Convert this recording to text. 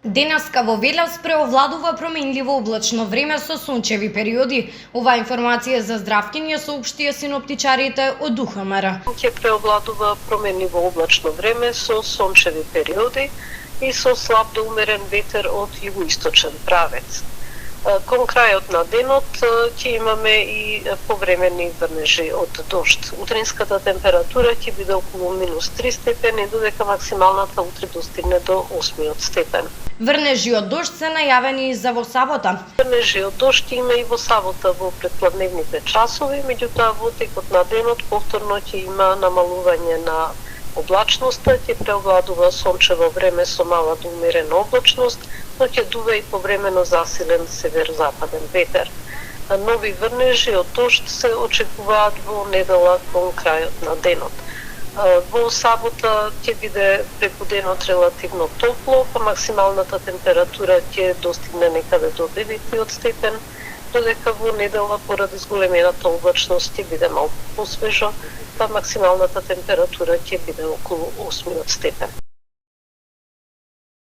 Денеска во Велес преовладува променливо облачно време со сончеви периоди. Ова информација за здравки ја соопштија синоптичарите од УХМР. Ќе преовладува променливо облачно време со сончеви периоди и со слаб до умерен ветер од југоисточен правец. Кон крајот на денот ќе имаме и повремени врнежи од дожд. Утринската температура ќе биде околу -3 степени, додека максималната утре достигне до 8 степен. Врнежи од дожд се најавени и за во сабота. Врнежи од дожд има и во сабота во предпладневните часови, меѓутоа во текот на денот повторно ќе има намалување на облачноста, ќе преовладува сончево време со мала до умерена облачност, но ќе дува и повремено засилен северозападен ветер. Нови врнежи од дожд се очекуваат во недела кон крајот на денот. Во сабота ќе биде преку денот релативно топло, па максималната температура ќе достигне некаде до 9 степен, додека во недела поради зголемената облачност ќе биде малку посвежо, па максималната температура ќе биде околу 8 степен.